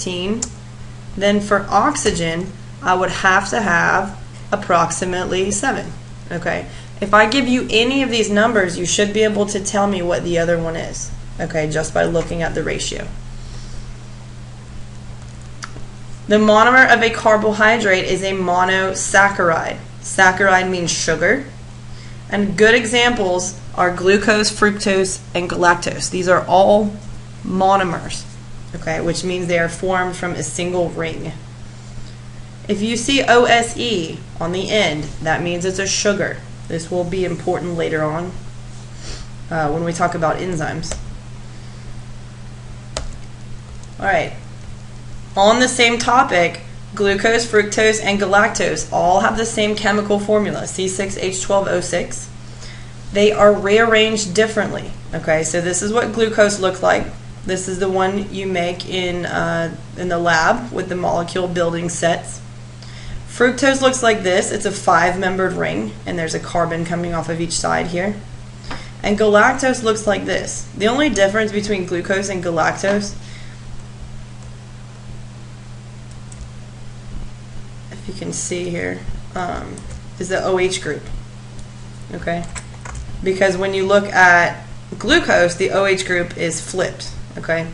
14. Then for oxygen, I would have to have approximately 7. Okay. If I give you any of these numbers, you should be able to tell me what the other one is. Okay, just by looking at the ratio. The monomer of a carbohydrate is a monosaccharide. Saccharide means sugar. And good examples are glucose, fructose, and galactose. These are all monomers, okay, which means they are formed from a single ring. If you see OSE on the end, that means it's a sugar. This will be important later on when we talk about enzymes. All right. On the same topic, glucose, fructose, and galactose all have the same chemical formula, C6H12O6. They are rearranged differently. Okay, so this is what glucose looks like. This is the one you make in the lab with the molecule building sets. Fructose looks like this. It's a 5-membered ring, and there's a carbon coming off of each side here. And galactose looks like this. The only difference between glucose and galactose, if you can see here, is the OH group. Okay? Because when you look at glucose, the OH group is flipped. Okay?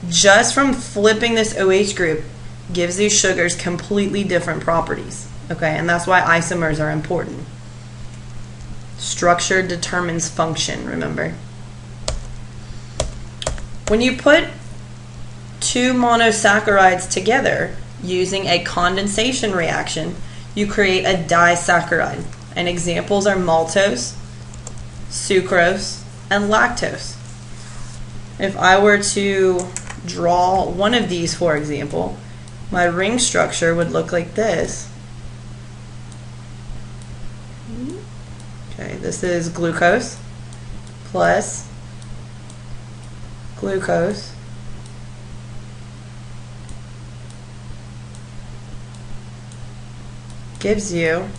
Just from flipping this OH group gives these sugars completely different properties. Okay? And that's why isomers are important. Structure determines function, remember. When you put two monosaccharides together using a condensation reaction, you create a disaccharide. And examples are maltose, sucrose, and lactose. If I were to draw one of these, for example, my ring structure would look like this. Okay, this is glucose plus glucose gives you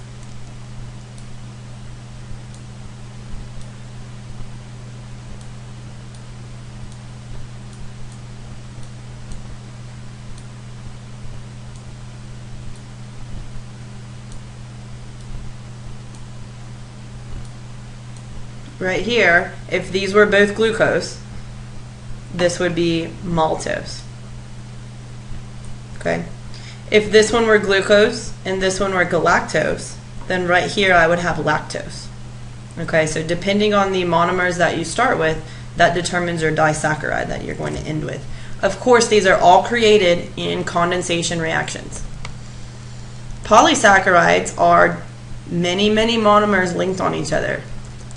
right here, if these were both glucose, this would be maltose. Okay? If this one were glucose and this one were galactose, then right here I would have lactose. Okay, so depending on the monomers that you start with, that determines your disaccharide that you're going to end with. Of course, these are all created in condensation reactions. Polysaccharides are many, many monomers linked on each other.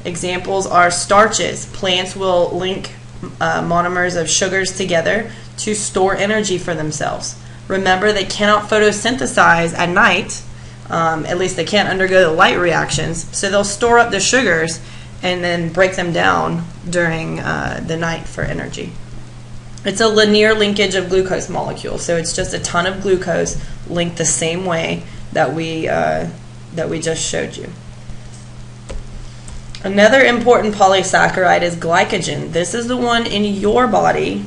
Examples are starches. Plants will link monomers of sugars together to store energy for themselves. Remember, they cannot photosynthesize at night. At least they can't undergo the light reactions. So they'll store up the sugars and then break them down during the night for energy. It's a linear linkage of glucose molecules. So it's just a ton of glucose linked the same way that we just showed you. Another important polysaccharide is glycogen. This is the one in your body.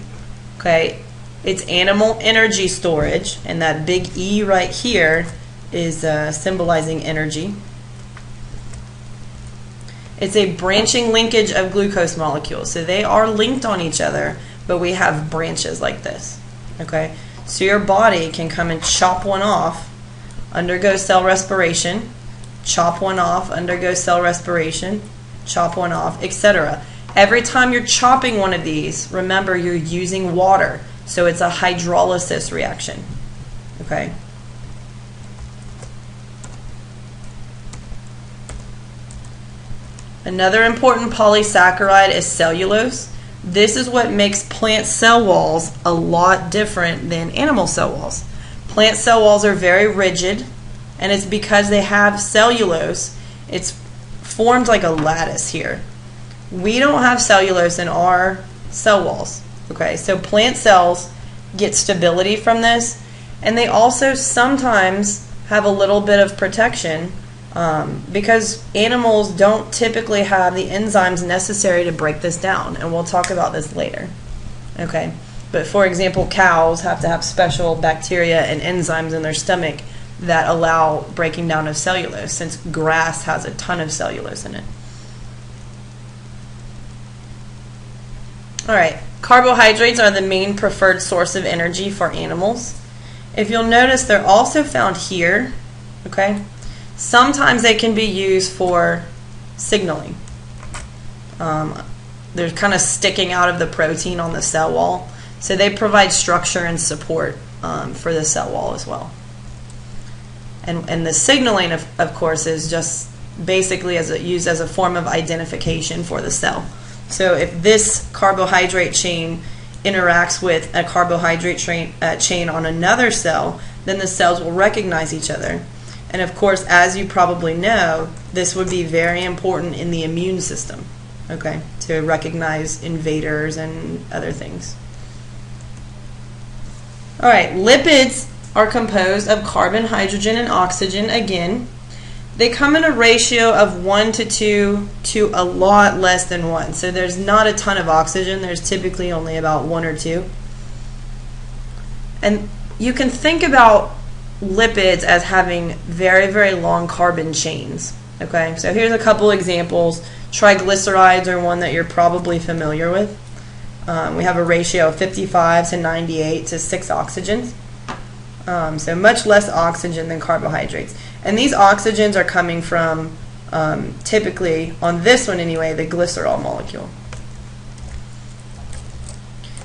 Okay, it's animal energy storage, and that big E right here is symbolizing energy. It's a branching linkage of glucose molecules. So they are linked on each other, but we have branches like this. Okay, so your body can come and chop one off, undergo cell respiration, chop one off, undergo cell respiration, chop one off, etc. Every time you're chopping one of these, remember you're using water. So it's a hydrolysis reaction. Okay? Another important polysaccharide is cellulose. This is what makes plant cell walls a lot different than animal cell walls. Plant cell walls are very rigid, and it's because they have cellulose. It's formed like a lattice here. We don't have cellulose in our cell walls. Okay, so plant cells get stability from this, and they also sometimes have a little bit of protection because animals don't typically have the enzymes necessary to break this down, and we'll talk about this later. Okay, But for example, cows have to have special bacteria and enzymes in their stomach that allow breaking down of cellulose, since grass has a ton of cellulose in it. All right, carbohydrates are the main preferred source of energy for animals. If you'll notice, they're also found here, okay? Sometimes they can be used for signaling. They're kind of sticking out of the protein on the cell wall, so they provide structure and support for the cell wall as well. And the signaling, of course, is just basically used as a form of identification for the cell. So if this carbohydrate chain interacts with a carbohydrate chain on another cell, then the cells will recognize each other. And of course, as you probably know, this would be very important in the immune system, okay, to recognize invaders and other things. All right, lipids are composed of carbon, hydrogen, and oxygen again. They come in a ratio of 1 to 2 to a lot less than 1. So there's not a ton of oxygen. There's typically only about 1 or 2. And you can think about lipids as having very, very long carbon chains. Okay, so here's a couple examples. Triglycerides are one that you're probably familiar with. We have a ratio of 55 to 98 to 6 oxygens. So much less oxygen than carbohydrates. And these oxygens are coming from, typically, on this one anyway, the glycerol molecule.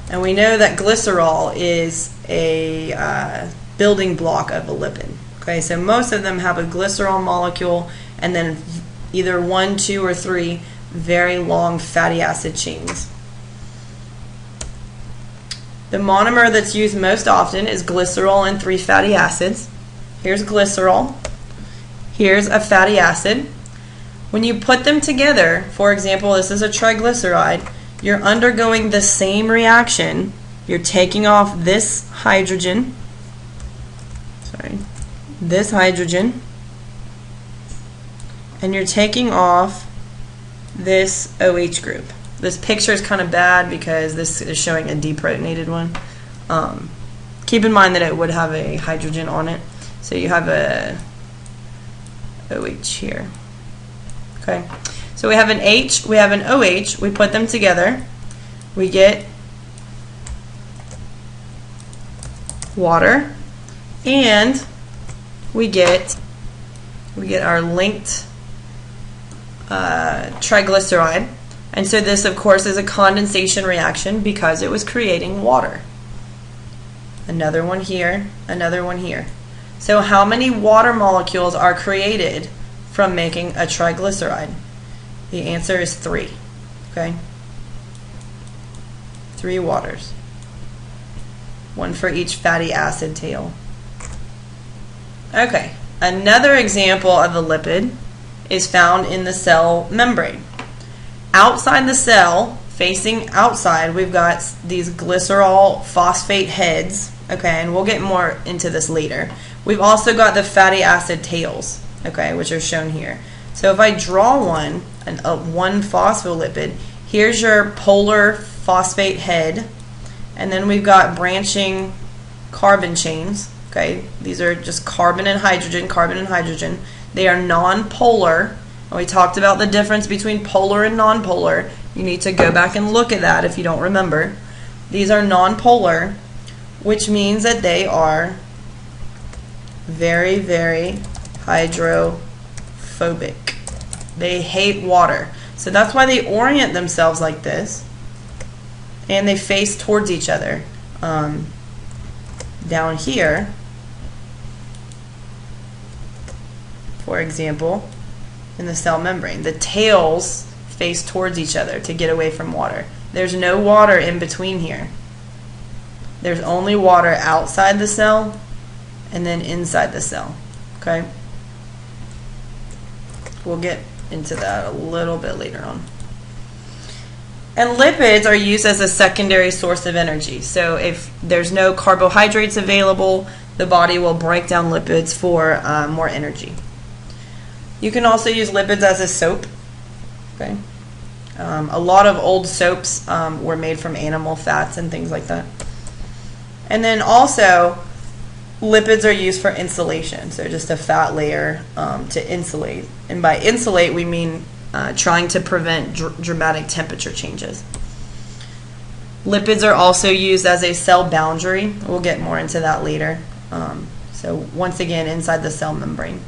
And we know that glycerol is a building block of a lipid. Okay, so most of them have a glycerol molecule and then either 1, 2, or 3 very long fatty acid chains. The monomer that's used most often is glycerol and 3 fatty acids. Here's glycerol. Here's a fatty acid. When you put them together, for example, this is a triglyceride, you're undergoing the same reaction. You're taking off this hydrogen, this hydrogen, and you're taking off this OH group. This picture is kind of bad because this is showing a deprotonated one. Keep in mind that it would have a hydrogen on it. So you have a OH here. Okay, so we have an H, we have an OH, we put them together, we get water, and we get our linked triglyceride. And so this, of course, is a condensation reaction because it was creating water. Another one here, another one here. So how many water molecules are created from making a triglyceride? The answer is 3. Okay? 3 waters. 1 for each fatty acid tail. Okay, another example of a lipid is found in the cell membrane. Outside the cell, facing outside, we've got these glycerol phosphate heads, okay, and we'll get more into this later. We've also got the fatty acid tails, okay, which are shown here. So if I draw one phospholipid, here's your polar phosphate head, and then we've got branching carbon chains, okay. These are just carbon and hydrogen, carbon and hydrogen. They are non-polar. We talked about the difference between polar and non-polar. You need to go back and look at that if you don't remember. These are non-polar, which means that they are very, very hydrophobic. They hate water. So that's why they orient themselves like this, and they face towards each other. Down here, for example, in the cell membrane, the tails face towards each other to get away from water. There's no water in between here. There's only water outside the cell and then inside the cell. Okay? We'll get into that a little bit later on. And lipids are used as a secondary source of energy. So if there's no carbohydrates available, the body will break down lipids for more energy. You can also use lipids as a soap. Okay, a lot of old soaps were made from animal fats and things like that. And then also, lipids are used for insulation, so just a fat layer to insulate. And by insulate, we mean trying to prevent dramatic temperature changes. Lipids are also used as a cell boundary. We'll get more into that later. So once again, inside the cell membrane.